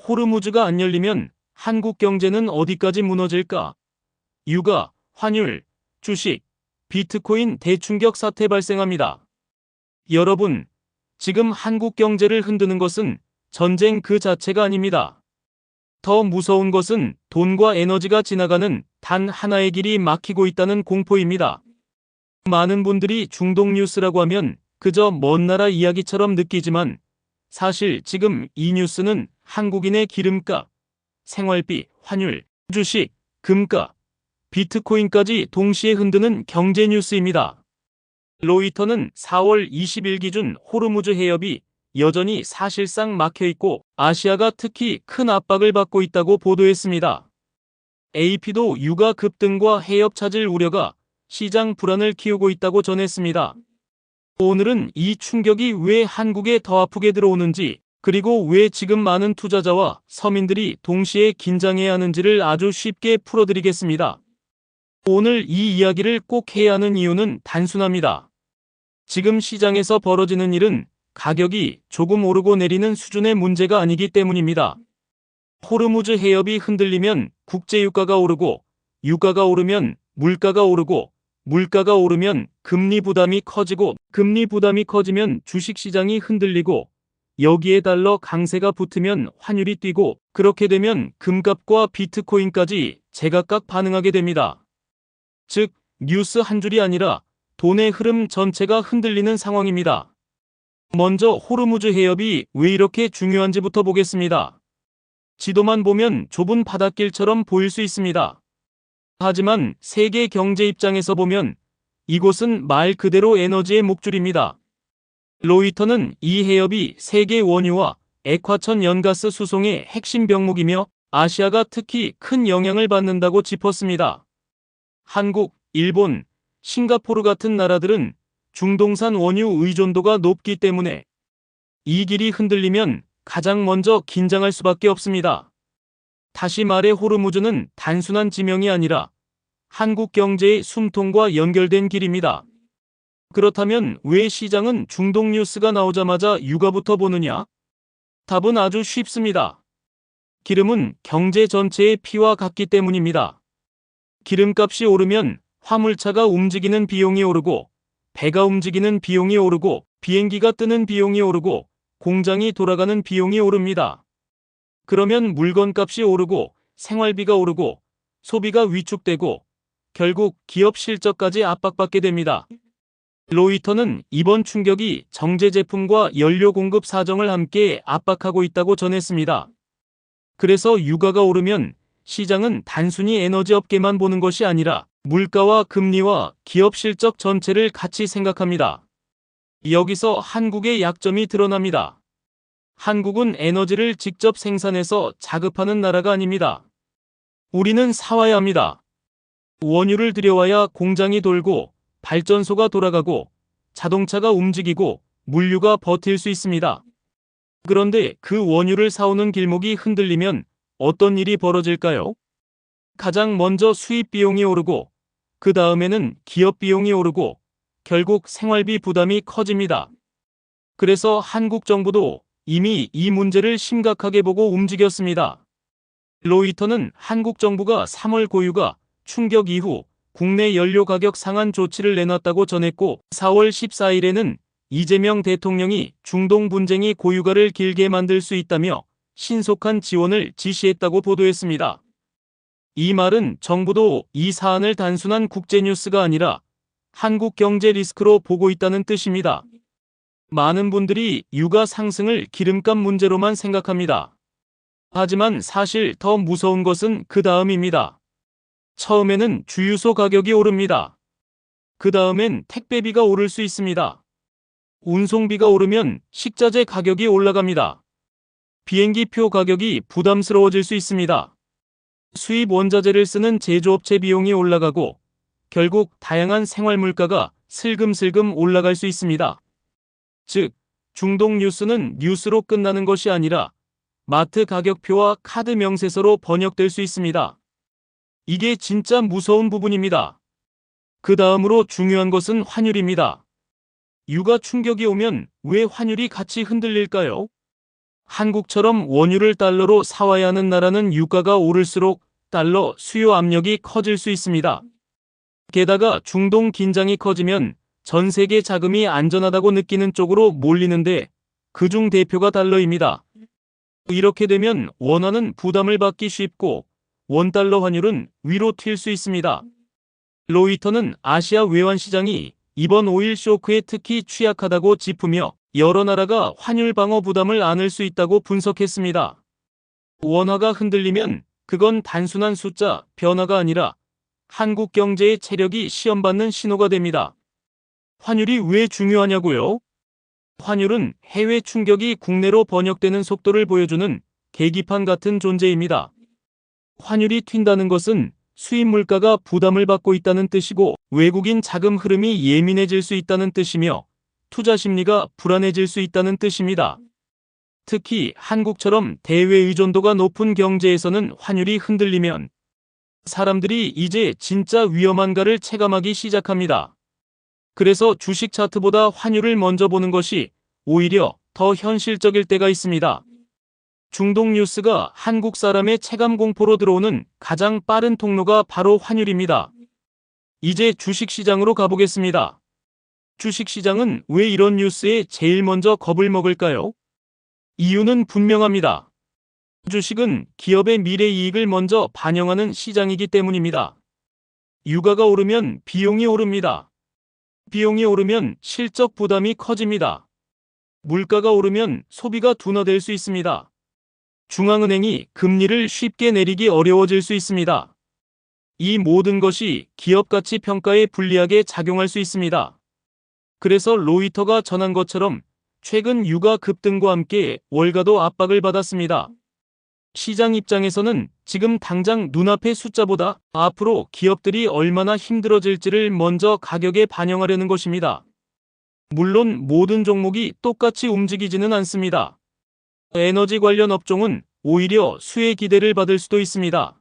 호르무즈가 안 열리면 한국 경제는 어디까지 무너질까? 유가, 환율, 주식, 비트코인 대충격 사태 발생합니다. 여러분, 지금 한국 경제를 흔드는 것은 전쟁 그 자체가 아닙니다. 더 무서운 것은 돈과 에너지가 지나가는 단 하나의 길이 막히고 있다는 공포입니다. 많은 분들이 중동 뉴스라고 하면 그저 먼 나라 이야기처럼 느끼지만 사실 지금 이 뉴스는 한국인의 기름값, 생활비, 환율, 주식, 금값, 비트코인까지 동시에 흔드는 경제 뉴스입니다. 로이터는 4월 20일 기준 호르무즈 해협이 여전히 사실상 막혀있고 아시아가 특히 큰 압박을 받고 있다고 보도했습니다. AP도 유가 급등과 해협 차질 우려가 시장 불안을 키우고 있다고 전했습니다. 오늘은 이 충격이 왜 한국에 더 아프게 들어오는지, 그리고 왜 지금 많은 투자자와 서민들이 동시에 긴장해야 하는지를 아주 쉽게 풀어드리겠습니다. 오늘 이 이야기를 꼭 해야 하는 이유는 단순합니다. 지금 시장에서 벌어지는 일은 가격이 조금 오르고 내리는 수준의 문제가 아니기 때문입니다. 호르무즈 해협이 흔들리면 국제유가가 오르고, 유가가 오르면 물가가 오르고, 물가가 오르면 금리 부담이 커지고, 금리 부담이 커지면 주식시장이 흔들리고, 여기에 달러 강세가 붙으면 환율이 뛰고, 그렇게 되면 금값과 비트코인까지 제각각 반응하게 됩니다. 즉, 뉴스 한 줄이 아니라 돈의 흐름 전체가 흔들리는 상황입니다. 먼저 호르무즈 해협이 왜 이렇게 중요한지부터 보겠습니다. 지도만 보면 좁은 바닷길처럼 보일 수 있습니다. 하지만 세계 경제 입장에서 보면 이곳은 말 그대로 에너지의 목줄입니다. 로이터는 이 해협이 세계 원유와 액화천 연가스 수송의 핵심 병목이며 아시아가 특히 큰 영향을 받는다고 짚었습니다. 한국, 일본, 싱가포르 같은 나라들은 중동산 원유 의존도가 높기 때문에 이 길이 흔들리면 가장 먼저 긴장할 수밖에 없습니다. 다시 말해 호르무즈는 단순한 지명이 아니라 한국 경제의 숨통과 연결된 길입니다. 그렇다면 왜 시장은 중동 뉴스가 나오자마자 유가부터 보느냐? 답은 아주 쉽습니다. 기름은 경제 전체의 피와 같기 때문입니다. 기름값이 오르면 화물차가 움직이는 비용이 오르고, 배가 움직이는 비용이 오르고, 비행기가 뜨는 비용이 오르고, 공장이 돌아가는 비용이 오릅니다. 그러면 물건값이 오르고, 생활비가 오르고, 소비가 위축되고, 결국 기업 실적까지 압박받게 됩니다. 로이터는 이번 충격이 정제 제품과 연료 공급 사정을 함께 압박하고 있다고 전했습니다. 그래서 유가가 오르면 시장은 단순히 에너지 업계만 보는 것이 아니라 물가와 금리와 기업 실적 전체를 같이 생각합니다. 여기서 한국의 약점이 드러납니다. 한국은 에너지를 직접 생산해서 자급하는 나라가 아닙니다. 우리는 사와야 합니다. 원유를 들여와야 공장이 돌고 발전소가 돌아가고 자동차가 움직이고 물류가 버틸 수 있습니다. 그런데 그 원유를 사오는 길목이 흔들리면 어떤 일이 벌어질까요? 가장 먼저 수입 비용이 오르고 그 다음에는 기업 비용이 오르고 결국 생활비 부담이 커집니다. 그래서 한국 정부도 이미 이 문제를 심각하게 보고 움직였습니다. 로이터는 한국 정부가 3월 고유가 충격 이후 국내 연료 가격 상한 조치를 내놨다고 전했고 4월 14일에는 이재명 대통령이 중동 분쟁이 고유가를 길게 만들 수 있다며 신속한 지원을 지시했다고 보도했습니다. 이 말은 정부도 이 사안을 단순한 국제뉴스가 아니라 한국 경제 리스크로 보고 있다는 뜻입니다. 많은 분들이 유가 상승을 기름값 문제로만 생각합니다. 하지만 사실 더 무서운 것은 그 다음입니다. 처음에는 주유소 가격이 오릅니다. 그 다음엔 택배비가 오를 수 있습니다. 운송비가 오르면 식자재 가격이 올라갑니다. 비행기표 가격이 부담스러워질 수 있습니다. 수입 원자재를 쓰는 제조업체 비용이 올라가고 결국 다양한 생활 물가가 슬금슬금 올라갈 수 있습니다. 즉, 중동 뉴스는 뉴스로 끝나는 것이 아니라 마트 가격표와 카드 명세서로 번역될 수 있습니다. 이게 진짜 무서운 부분입니다. 그 다음으로 중요한 것은 환율입니다. 유가 충격이 오면 왜 환율이 같이 흔들릴까요? 한국처럼 원유를 달러로 사와야 하는 나라는 유가가 오를수록 달러 수요 압력이 커질 수 있습니다. 게다가 중동 긴장이 커지면 전 세계 자금이 안전하다고 느끼는 쪽으로 몰리는데 그중 대표가 달러입니다. 이렇게 되면 원화는 부담을 받기 쉽고 원달러 환율은 위로 튈 수 있습니다. 로이터는 아시아 외환 시장이 이번 오일 쇼크에 특히 취약하다고 짚으며 여러 나라가 환율 방어 부담을 안을 수 있다고 분석했습니다. 원화가 흔들리면 그건 단순한 숫자 변화가 아니라 한국 경제의 체력이 시험받는 신호가 됩니다. 환율이 왜 중요하냐고요? 환율은 해외 충격이 국내로 번역되는 속도를 보여주는 계기판 같은 존재입니다. 환율이 튄다는 것은 수입 물가가 부담을 받고 있다는 뜻이고 외국인 자금 흐름이 예민해질 수 있다는 뜻이며 투자 심리가 불안해질 수 있다는 뜻입니다. 특히 한국처럼 대외 의존도가 높은 경제에서는 환율이 흔들리면 사람들이 이제 진짜 위험한가를 체감하기 시작합니다. 그래서 주식 차트보다 환율을 먼저 보는 것이 오히려 더 현실적일 때가 있습니다. 중동 뉴스가 한국 사람의 체감 공포로 들어오는 가장 빠른 통로가 바로 환율입니다. 이제 주식시장으로 가보겠습니다. 주식시장은 왜 이런 뉴스에 제일 먼저 겁을 먹을까요? 이유는 분명합니다. 주식은 기업의 미래 이익을 먼저 반영하는 시장이기 때문입니다. 유가가 오르면 비용이 오릅니다. 비용이 오르면 실적 부담이 커집니다. 물가가 오르면 소비가 둔화될 수 있습니다. 중앙은행이 금리를 쉽게 내리기 어려워질 수 있습니다. 이 모든 것이 기업 가치 평가에 불리하게 작용할 수 있습니다. 그래서 로이터가 전한 것처럼 최근 유가 급등과 함께 월가도 압박을 받았습니다. 시장 입장에서는 지금 당장 눈앞의 숫자보다 앞으로 기업들이 얼마나 힘들어질지를 먼저 가격에 반영하려는 것입니다. 물론 모든 종목이 똑같이 움직이지는 않습니다. 에너지 관련 업종은 오히려 수혜 기대를 받을 수도 있습니다.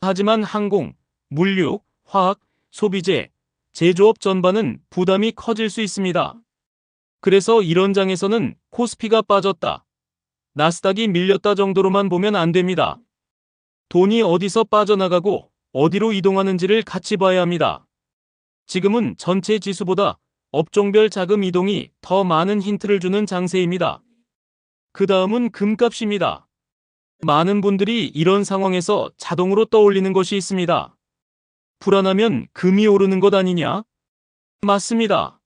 하지만 항공, 물류, 화학, 소비재, 제조업 전반은 부담이 커질 수 있습니다. 그래서 이런 장에서는 코스피가 빠졌다, 나스닥이 밀렸다 정도로만 보면 안 됩니다. 돈이 어디서 빠져나가고 어디로 이동하는지를 같이 봐야 합니다. 지금은 전체 지수보다 업종별 자금 이동이 더 많은 힌트를 주는 장세입니다. 그 다음은 금값입니다. 많은 분들이 이런 상황에서 자동으로 떠올리는 것이 있습니다. 불안하면 금이 오르는 것 아니냐? 맞습니다.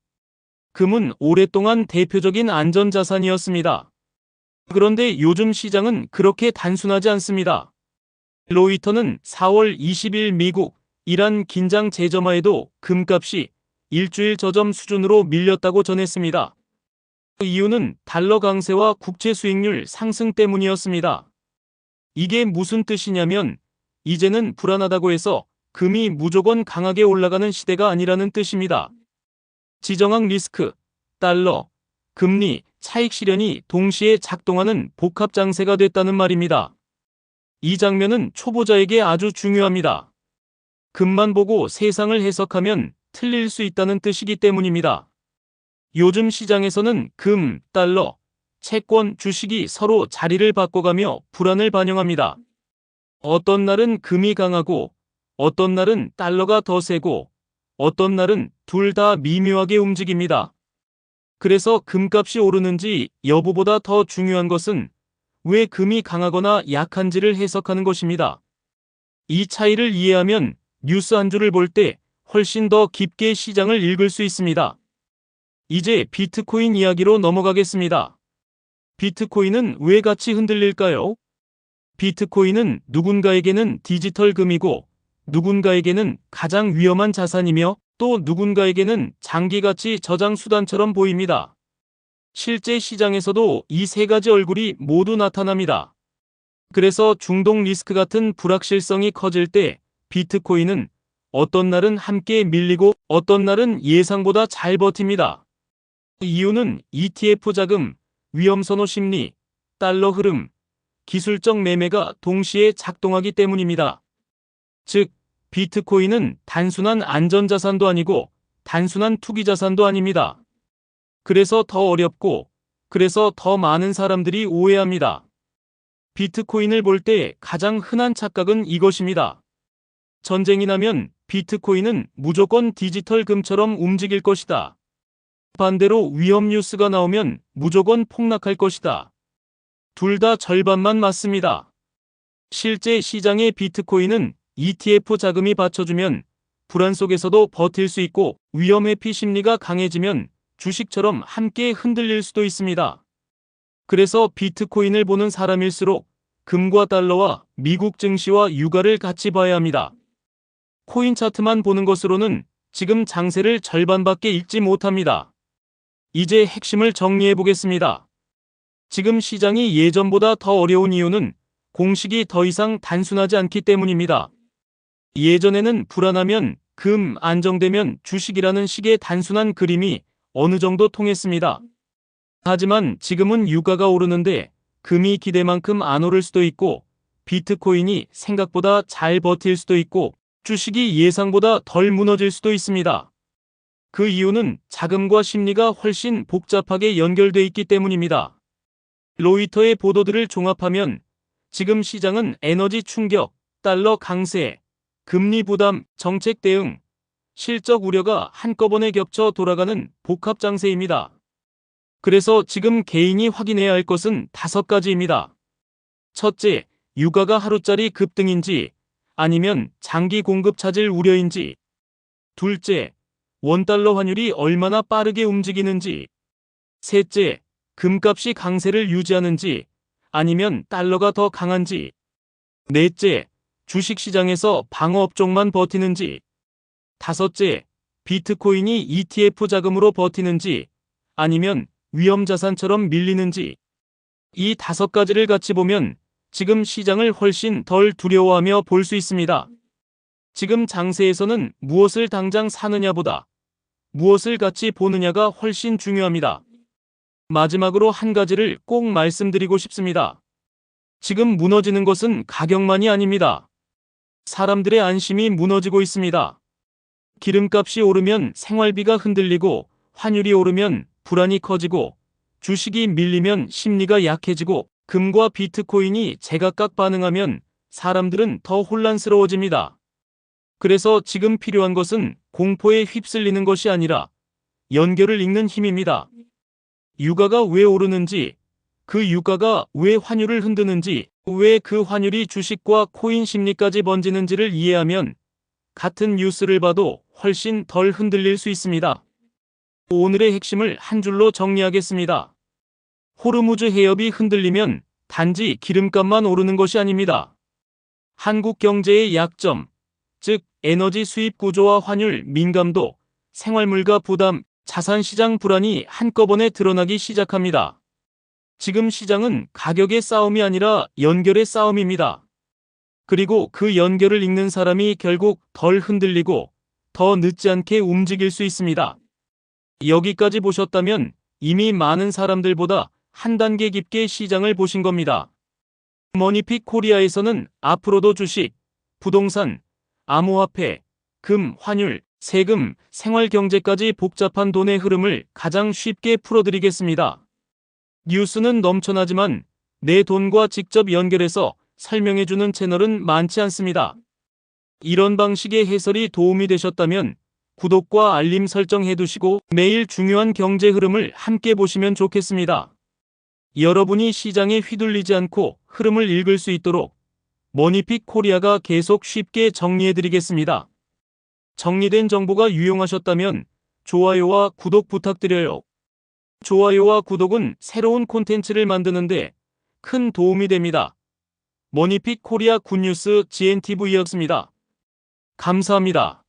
금은 오랫동안 대표적인 안전자산이었습니다. 그런데 요즘 시장은 그렇게 단순하지 않습니다. 로이터는 4월 20일 미국, 이란 긴장 재점화에도 금값이 일주일 저점 수준으로 밀렸다고 전했습니다. 이유는 달러 강세와 국채 수익률 상승 때문이었습니다. 이게 무슨 뜻이냐면 이제는 불안하다고 해서 금이 무조건 강하게 올라가는 시대가 아니라는 뜻입니다. 지정학 리스크, 달러, 금리, 차익 실현이 동시에 작동하는 복합 장세가 됐다는 말입니다. 이 장면은 초보자에게 아주 중요합니다. 금만 보고 세상을 해석하면 틀릴 수 있다는 뜻이기 때문입니다. 요즘 시장에서는 금, 달러, 채권, 주식이 서로 자리를 바꿔가며 불안을 반영합니다. 어떤 날은 금이 강하고 어떤 날은 달러가 더 세고 어떤 날은 둘 다 미묘하게 움직입니다. 그래서 금값이 오르는지 여부보다 더 중요한 것은 왜 금이 강하거나 약한지를 해석하는 것입니다. 이 차이를 이해하면 뉴스 한 줄을 볼 때 훨씬 더 깊게 시장을 읽을 수 있습니다. 이제 비트코인 이야기로 넘어가겠습니다. 비트코인은 왜 같이 흔들릴까요? 비트코인은 누군가에게는 디지털 금이고 누군가에게는 가장 위험한 자산이며 또 누군가에게는 장기가치 저장 수단처럼 보입니다. 실제 시장에서도 이 세 가지 얼굴이 모두 나타납니다. 그래서 중동 리스크 같은 불확실성이 커질 때 비트코인은 어떤 날은 함께 밀리고 어떤 날은 예상보다 잘 버팁니다. 이유는 ETF 자금, 위험선호 심리, 달러 흐름, 기술적 매매가 동시에 작동하기 때문입니다. 즉, 비트코인은 단순한 안전자산도 아니고 단순한 투기자산도 아닙니다. 그래서 더 어렵고 그래서 더 많은 사람들이 오해합니다. 비트코인을 볼 때 가장 흔한 착각은 이것입니다. 전쟁이 나면 비트코인은 무조건 디지털 금처럼 움직일 것이다. 반대로 위험 뉴스가 나오면 무조건 폭락할 것이다. 둘 다 절반만 맞습니다. 실제 시장의 비트코인은 ETF 자금이 받쳐주면 불안 속에서도 버틸 수 있고 위험 회피 심리가 강해지면 주식처럼 함께 흔들릴 수도 있습니다. 그래서 비트코인을 보는 사람일수록 금과 달러와 미국 증시와 유가를 같이 봐야 합니다. 코인 차트만 보는 것으로는 지금 장세를 절반밖에 읽지 못합니다. 이제 핵심을 정리해 보겠습니다. 지금 시장이 예전보다 더 어려운 이유는 공식이 더 이상 단순하지 않기 때문입니다. 예전에는 불안하면 금, 안정되면 주식이라는 식의 단순한 그림이 어느 정도 통했습니다. 하지만 지금은 유가가 오르는데 금이 기대만큼 안 오를 수도 있고 비트코인이 생각보다 잘 버틸 수도 있고 주식이 예상보다 덜 무너질 수도 있습니다. 그 이유는 자금과 심리가 훨씬 복잡하게 연결돼 있기 때문입니다. 로이터의 보도들을 종합하면 지금 시장은 에너지 충격, 달러 강세, 금리 부담, 정책 대응, 실적 우려가 한꺼번에 겹쳐 돌아가는 복합 장세입니다. 그래서 지금 개인이 확인해야 할 것은 5가지입니다. 첫째, 유가가 하루짜리 급등인지 아니면 장기 공급 차질 우려인지. 둘째, 원달러 환율이 얼마나 빠르게 움직이는지. 셋째, 금값이 강세를 유지하는지 아니면 달러가 더 강한지. 넷째, 주식시장에서 방어업종만 버티는지. 다섯째, 비트코인이 ETF 자금으로 버티는지 아니면 위험자산처럼 밀리는지. 이 5가지를 같이 보면 지금 시장을 훨씬 덜 두려워하며 볼 수 있습니다. 지금 장세에서는 무엇을 당장 사느냐보다 무엇을 같이 보느냐가 훨씬 중요합니다. 마지막으로 한 가지를 꼭 말씀드리고 싶습니다. 지금 무너지는 것은 가격만이 아닙니다. 사람들의 안심이 무너지고 있습니다. 기름값이 오르면 생활비가 흔들리고 환율이 오르면 불안이 커지고 주식이 밀리면 심리가 약해지고 금과 비트코인이 제각각 반응하면 사람들은 더 혼란스러워집니다. 그래서 지금 필요한 것은 공포에 휩쓸리는 것이 아니라 연결을 읽는 힘입니다. 유가가 왜 오르는지, 그 유가가 왜 환율을 흔드는지, 왜 그 환율이 주식과 코인 심리까지 번지는지를 이해하면 같은 뉴스를 봐도 훨씬 덜 흔들릴 수 있습니다. 오늘의 핵심을 한 줄로 정리하겠습니다. 호르무즈 해협이 흔들리면 단지 기름값만 오르는 것이 아닙니다. 한국 경제의 약점, 즉 에너지 수입 구조와 환율 민감도, 생활물가 부담, 자산시장 불안이 한꺼번에 드러나기 시작합니다. 지금 시장은 가격의 싸움이 아니라 연결의 싸움입니다. 그리고 그 연결을 읽는 사람이 결국 덜 흔들리고 더 늦지 않게 움직일 수 있습니다. 여기까지 보셨다면 이미 많은 사람들보다 한 단계 깊게 시장을 보신 겁니다. 머니픽 코리아에서는 앞으로도 주식, 부동산, 암호화폐, 금, 환율, 세금, 생활경제까지 복잡한 돈의 흐름을 가장 쉽게 풀어드리겠습니다. 뉴스는 넘쳐나지만 내 돈과 직접 연결해서 설명해주는 채널은 많지 않습니다. 이런 방식의 해설이 도움이 되셨다면 구독과 알림 설정해두시고 매일 중요한 경제 흐름을 함께 보시면 좋겠습니다. 여러분이 시장에 휘둘리지 않고 흐름을 읽을 수 있도록 머니픽 코리아가 계속 쉽게 정리해드리겠습니다. 정리된 정보가 유용하셨다면 좋아요와 구독 부탁드려요. 좋아요와 구독은 새로운 콘텐츠를 만드는데 큰 도움이 됩니다. 머니픽 코리아 굿뉴스 GNTV였습니다. 감사합니다.